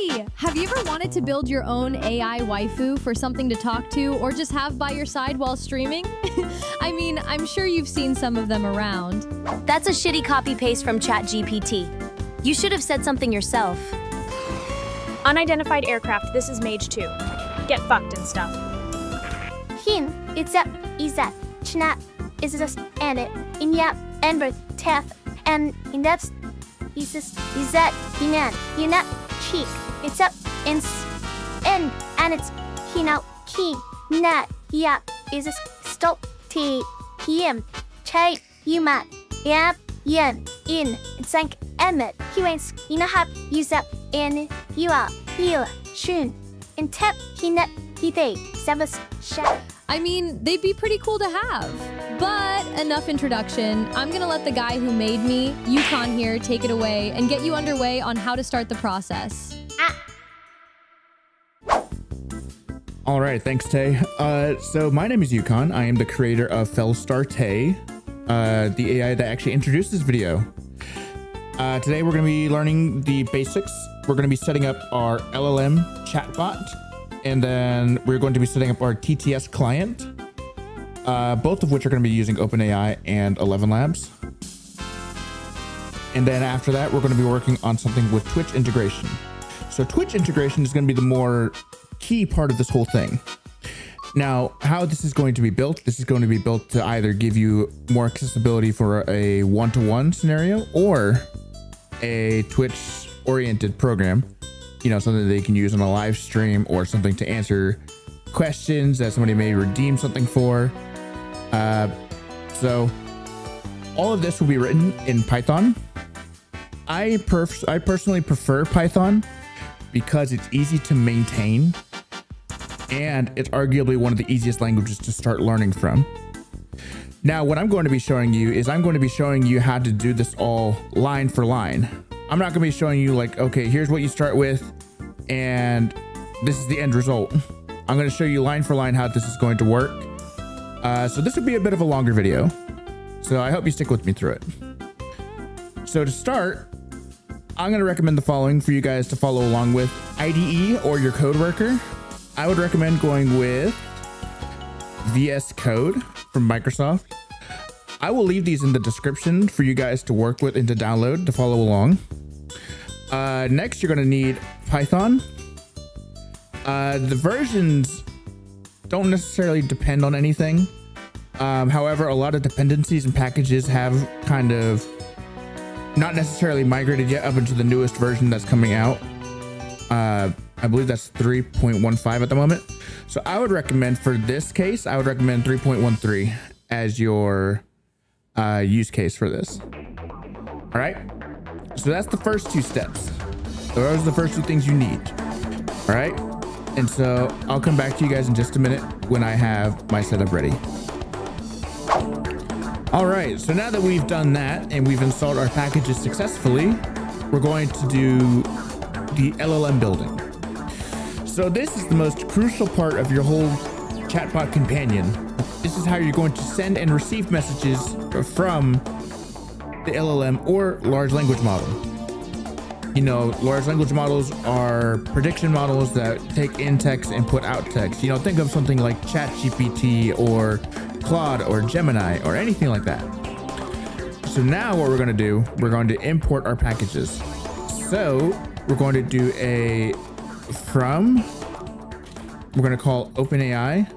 Hey, have you ever wanted to build your own AI waifu for something to talk to or just have by your side while streaming? I mean, I'm sure you've seen some of them around. That's a shitty copy-paste from ChatGPT. You should have said something yourself. Unidentified aircraft, this is Mage 2. Get fucked and stuff. Hin, it's up, is that, snap, is this, and it, in yap, and birth, tef, and in depth, is this, is that, inan, unat, cheek, it's up, and it's, hinau, key, nat, yap, is this, stop, t, him, chay, yumat, yap, yen, in, sank, emmet, huens, inahap, usap, in, yua, heal, shun, in tep, hinet, hithe, sebas, shat. I mean, they'd be pretty cool to have. But enough introduction. I'm gonna let the guy who made me, Yukon here, take it away and get you underway on how to start the process. All right, thanks, Tay. So my name is Yukon. I am the creator of Felstar Tay, the AI that actually introduced this video. Today we're gonna be learning the basics. We're gonna be setting up our LLM chatbot, and then we're going to be setting up our TTS client, both of which are going to be using OpenAI and 11 Labs. And then after that, we're going to be working on something with Twitch integration. So Twitch integration is going to be the more key part of this whole thing. Now, how this is going to be built, this is going to be built to either give you more accessibility for a one-to-one scenario or a Twitch-oriented program. You know, something that they can use on a live stream or something to answer questions that somebody may redeem something for. So all of this will be written in Python. I personally prefer Python because it's easy to maintain and it's arguably one of the easiest languages to start learning from. Now, what I'm going to be showing you is I'm going to be showing you how to do this all line for line. I'm not going to be showing you like, okay, here's what you start with and this is the end result. I'm going to show you line for line how this is going to work. So this would be a bit of a longer video. So I hope you stick with me through it. So to start, I'm going to recommend the following for you guys to follow along with. IDE or your code worker. I would recommend going with VS Code from Microsoft. I will leave these in the description for you guys to work with and to download to follow along. Next, you're going to need Python. The versions don't necessarily depend on anything. However, a lot of dependencies and packages have kind of not necessarily migrated yet up into the newest version that's coming out. I believe that's 3.15 at the moment. So I would recommend for this case, I would recommend 3.13 as your use case for this. All right. So that's the first two steps. Those are the first two things you need. All right. And so I'll come back to you guys in just a minute when I have my setup ready. All right. So now that we've done that and we've installed our packages successfully, we're going to do the LLM building. So this is the most crucial part of your whole chatbot companion. This is how you're going to send and receive messages from the LLM or large language model. You know, large language models are prediction models that take in text and put out text. You know, think of something like ChatGPT or Claude or Gemini or anything like that. So now what we're going to do, we're going to import our packages. So we're going to do a from, we're going to call OpenAI.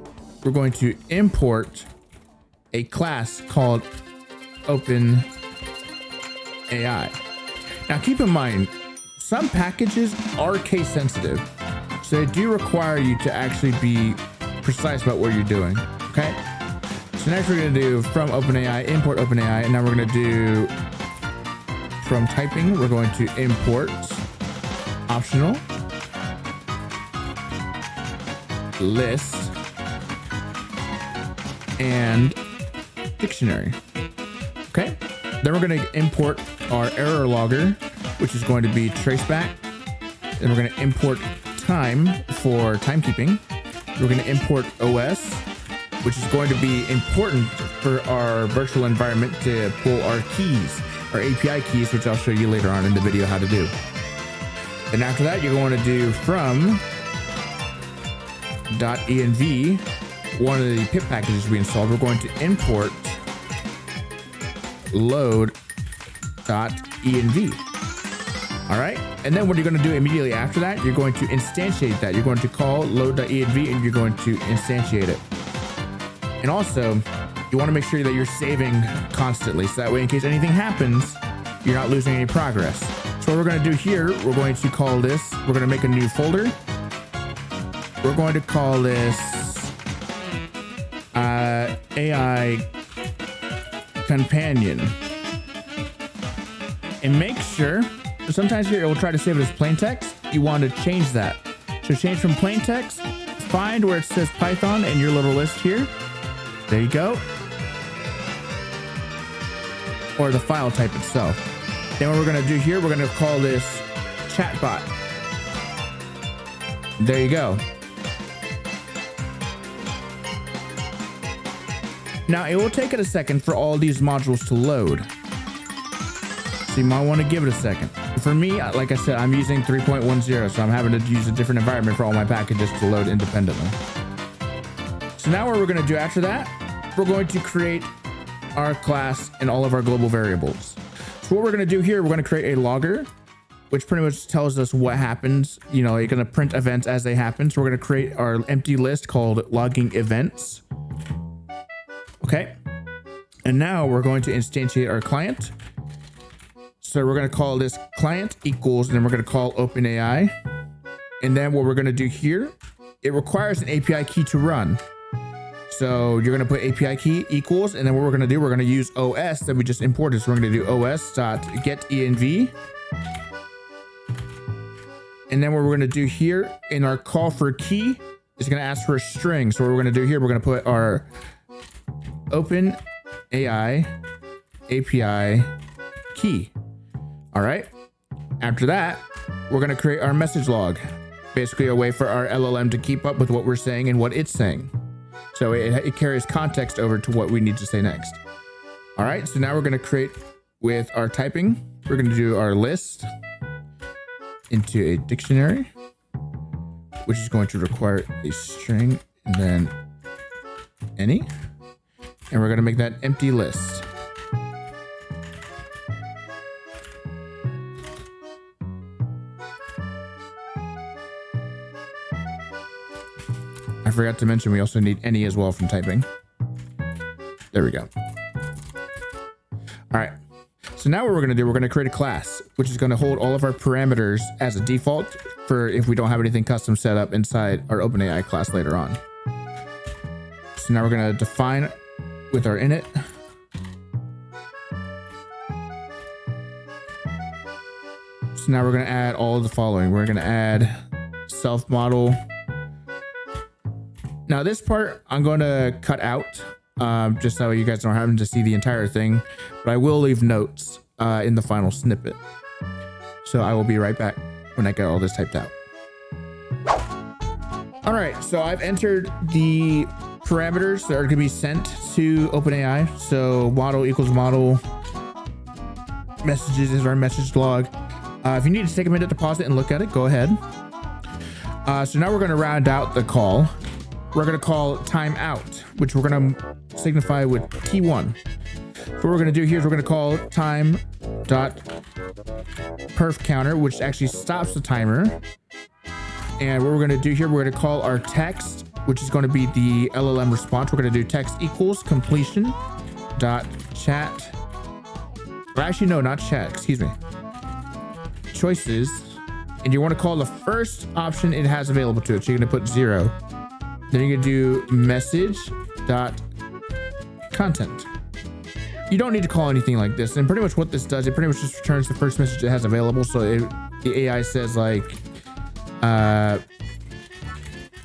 We're going to import a class called OpenAI. Now keep in mind, some packages are case sensitive, so they do require you to actually be precise about what you're doing. Okay. So next we're going to do from OpenAI, import OpenAI, and now we're going to do from typing. We're going to import optional list and dictionary. Okay. Then we're going to import our error logger, which is going to be traceback. Then we're going to import time for timekeeping. We're going to import OS, which is going to be important for our virtual environment to pull our keys, our API keys, which I'll show you later on in the video how to do. And after that, you're going to do from .env, one of the pip packages we installed. We're going to import load.env. All right. And then what you're going to do immediately after that, you're going to instantiate that. You're going to call load.env and you're going to instantiate it. And also, you want to make sure that you're saving constantly. So that way, in case anything happens, you're not losing any progress. So what we're going to do here, we're going to call this, we're going to make a new folder. We're going to call this AI Companion. And make sure, sometimes here it will try to save it as plain text. You want to change that. So change from plain text, find where it says Python in your little list here. There you go. Or the file type itself. Then what we're going to do here, we're going to call this Chatbot. There you go. Now it will take it a second for all these modules to load. So you might want to give it a second. For me, like I said, I'm using 3.10, so I'm having to use a different environment for all my packages to load independently. So now what we're going to do after that, we're going to create our class and all of our global variables. So what we're going to do here, we're going to create a logger, which pretty much tells us what happens. You know, you're going to print events as they happen. So we're going to create our empty list called logging events. Okay. And now we're going to instantiate our client. So we're going to call this client equals, and then we're going to call OpenAI. And then what we're going to do here, it requires an API key to run. So you're going to put API key equals, and then what we're going to do, we're going to use OS that we just imported. So we're going to do os.getEnv. And then what we're going to do here in our call for key is going to ask for a string. So what we're going to do here, we're going to put our OpenAI API key. All right. After that, we're going to create our message log, basically a way for our LLM to keep up with what we're saying and what it's saying. So it carries context over to what we need to say next. All right. So now we're going to create with our typing. We're going to do our list into a dictionary, which is going to require a string and then any. And we're going to make that empty list. I forgot to mention we also need any as well from typing. There we go. All right. So now what we're going to do, we're going to create a class, which is going to hold all of our parameters as a default for if we don't have anything custom set up inside our OpenAI class later on. So now we're going to define with our init. So now we're going to add all of the following. We're going to add self model. Now this part I'm going to cut out just so you guys don't have to see the entire thing, but I will leave notes in the final snippet. So I will be right back when I get all this typed out. All right, so I've entered the parameters that are going to be sent to OpenAI. So model equals model, messages is our message log. If you need to take a minute to pause it and look at it, go ahead. So now we're going to round out the call. We're going to call timeout, which we're going to signify with T1. So what we're going to do here is we're going to call time.perf counter, which actually stops the timer. And what we're going to do here, we're going to call our text, which is going to be the LLM response. We're going to do text equals completion dot chat. Or actually, no, not chat. Excuse me. Choices. And you want to call the first option it has available to it. So you're going to put 0. Then you're going to do message dot content. You don't need to call anything like this. And pretty much what this does, it pretty much just returns the first message it has available. So the AI says like,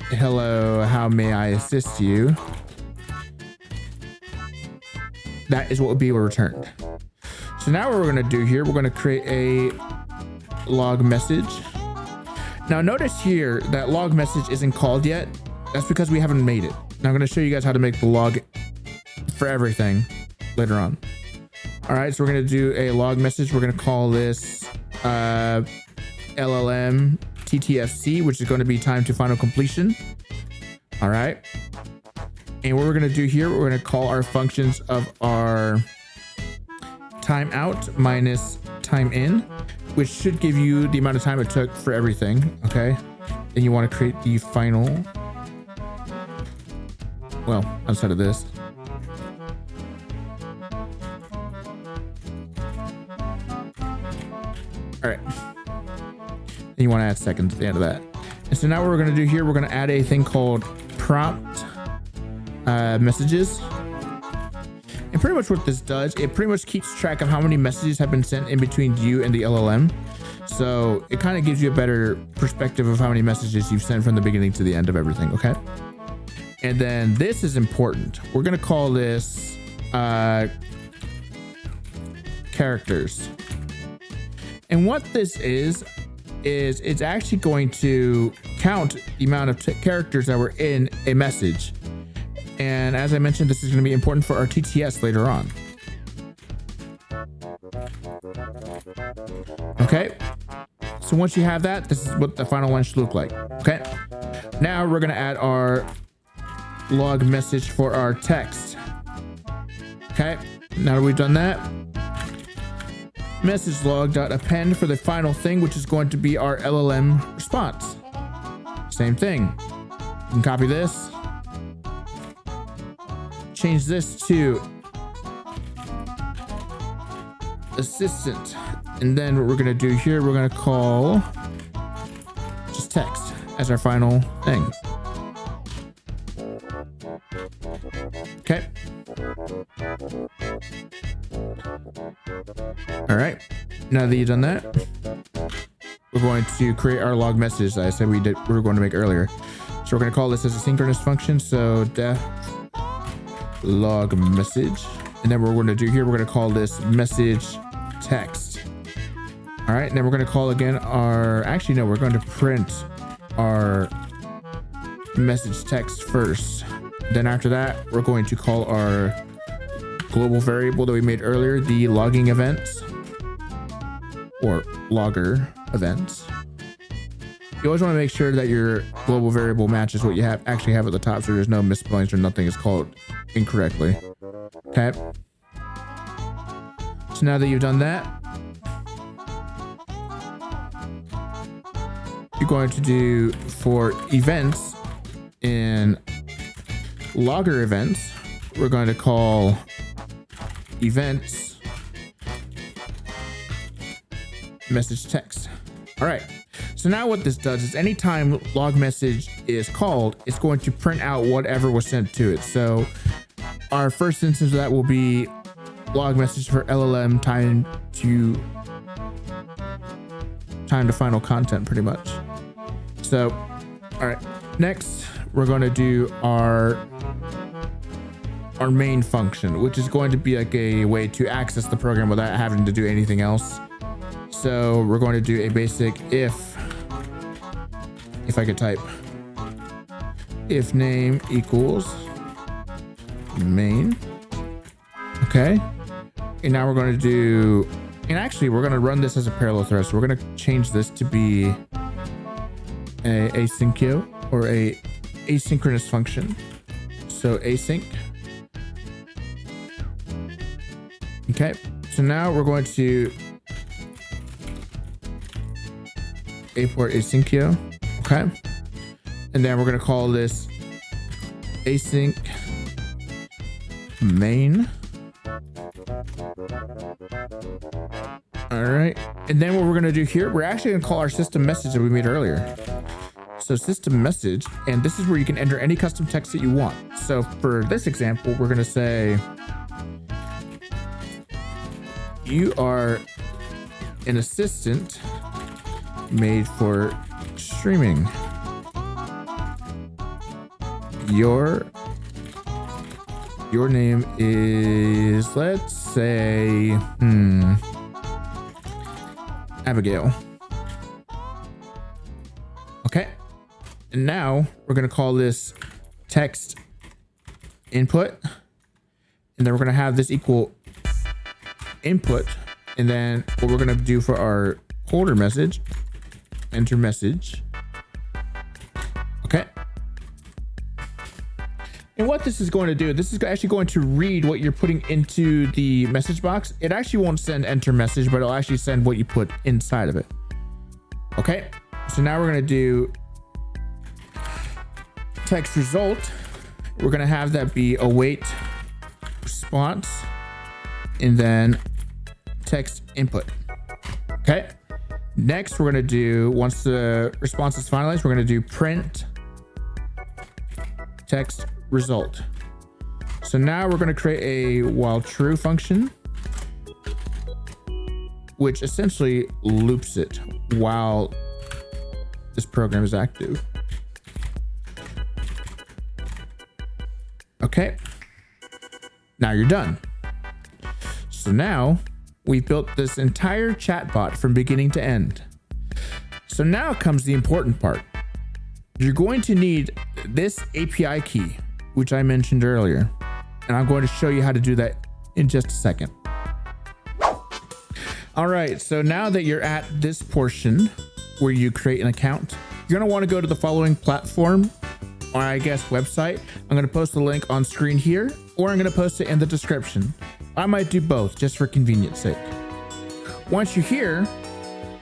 hello, how may I assist you? That is what would be returned. So now what we're going to do here, we're going to create a log message. Now notice here that log message isn't called yet. That's because we haven't made it. Now I'm going to show you guys how to make the log for everything later on. All right, so we're going to do a log message. We're going to call this LLM LLM TTFC, which is going to be time to final completion. All right. And what we're going to do here, we're going to call our functions of our timeout minus time in, which should give you the amount of time it took for everything. Okay. Then you want to create the final, well, outside of this. All right. And you want to add seconds at the end of that. And so now what we're going to do here, we're going to add a thing called prompt messages. And pretty much what this does, it pretty much keeps track of how many messages have been sent in between you and the LLM. So it kind of gives you a better perspective of how many messages you've sent from the beginning to the end of everything. Okay. And then this is important. We're going to call this characters. And what this is it's actually going to count the amount of characters that were in a message. And as I mentioned, this is going to be important for our TTS later on. Okay. So once you have that, this is what the final one should look like. Okay. Now we're going to add our log message for our text. Okay. Now that we've done that, message log.append for the final thing, which is going to be our LLM response. Same thing. You can copy this, change this to assistant, and then what we're going to do here, we're going to call just text as our final thing. Okay. All right. Now that you've done that, we're going to create our log message that I said we were going to make earlier. So we're going to call this as a synchronous function. So def log message. And then what we're going to do here, we're going to call this message text. All right. And then we're going to call again our, actually, no, we're going to print our message text first. Then after that, we're going to call our global variable that we made earlier, the logging events or logger events. You always want to make sure that your global variable matches what you actually have at the top, so there's no misspellings or nothing is called incorrectly. Okay. So now that you've done that, you're going to do for events in logger events, we're going to call events message text. All right. So now what this does is anytime log message is called, it's going to print out whatever was sent to it. So our first instance of that will be log message for LLM time to final content, pretty much. So, all right. Next, we're going to do our main function, which is going to be like a way to access the program without having to do anything else. So we're going to do a basic if I could type, if name equals main. Okay. And now we're going to do, and actually we're going to run this as a parallel thread. So we're going to change this to be a asyncio or a asynchronous function. So async. Okay. So now we're going to import asyncio. Okay. And then we're going to call this async main. All right. And then what we're going to do here, we're actually going to call our system message that we made earlier. So system message, and this is where you can enter any custom text that you want. So for this example, we're going to say, you are an assistant made for streaming. Your name is, let's say, Abigail. Okay. And now we're going to call this text input. And then we're going to have this equal input. And then what we're going to do for our holder message enter message. Okay. And what this is going to do, this is actually going to read what you're putting into the message box. It actually won't send enter message, but it'll actually send what you put inside of it. Okay. So now we're going to do text result. We're going to have that be await response and then text input. Okay. Next, we're going to do, once the response is finalized, we're going to do print text result. So now we're going to create a while true function, which essentially loops it while this program is active. Okay. Now you're done. So now we've built this entire chatbot from beginning to end. So now comes the important part. You're going to need this API key, which I mentioned earlier, and I'm going to show you how to do that in just a second. All right, so now that you're at this portion where you create an account, you're going to want to go to the following platform, or I guess website. I'm going to post the link on screen here, or I'm going to post it in the description. I might do both just for convenience sake. Once you're here,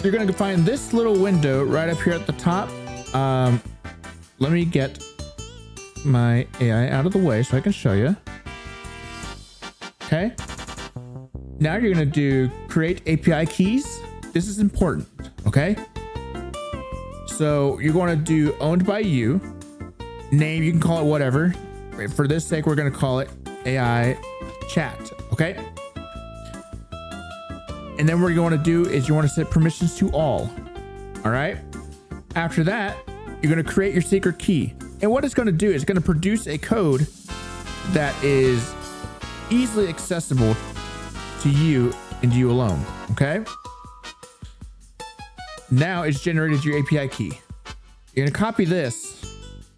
you're going to find this little window right up here at the top. Let me get my AI out of the way so I can show you. Okay. Now you're going to do create API keys. This is important. Okay. So you're going to do owned by you. Name, you can call it whatever. For this sake, we're going to call it AI chat. Okay. And then what you want to do is you want to set permissions to all. All right. After that, you're going to create your secret key. And what it's going to do is going to produce a code that is easily accessible to you and you alone. Okay. Now it's generated your API key. You're going to copy this.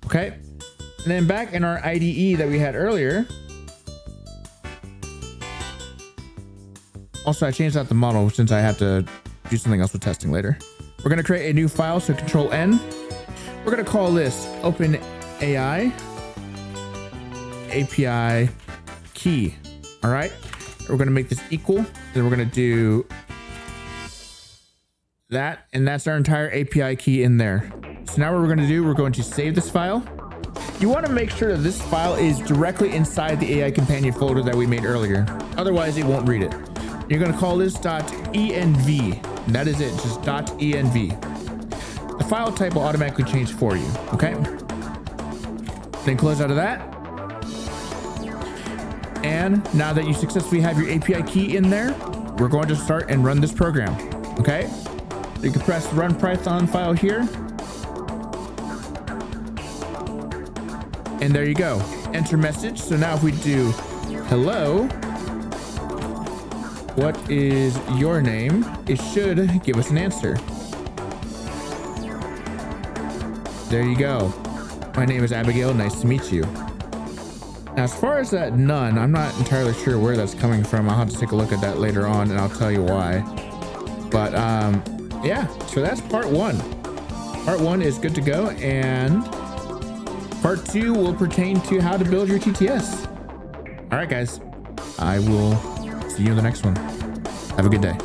Okay. And then back in our IDE that we had earlier. Also, I changed out the model since I had to do something else with testing later. We're going to create a new file. So Control N. We're going to call this OpenAI API key. All right. We're going to make this equal. Then we're going to do that. And that's our entire API key in there. So now what we're going to do, we're going to save this file. You want to make sure that this file is directly inside the AI companion folder that we made earlier. Otherwise, it won't read it. You're going to call this .env. That is it, just .env. The file type will automatically change for you, okay? Then close out of that. And now that you successfully have your API key in there, we're going to start and run this program, okay? So you can press run Python file here. And there you go, enter message. So now if we do hello, what is your name? It should give us an answer. There you go. My name is Abigail. Nice to meet you. Now, as far as that none, I'm not entirely sure where that's coming from. I'll have to take a look at that later on and I'll tell you why. But yeah, so that's part one. Part one is good to go. And part two will pertain to how to build your TTS. All right, guys, I will see you in the next one. Have a good day.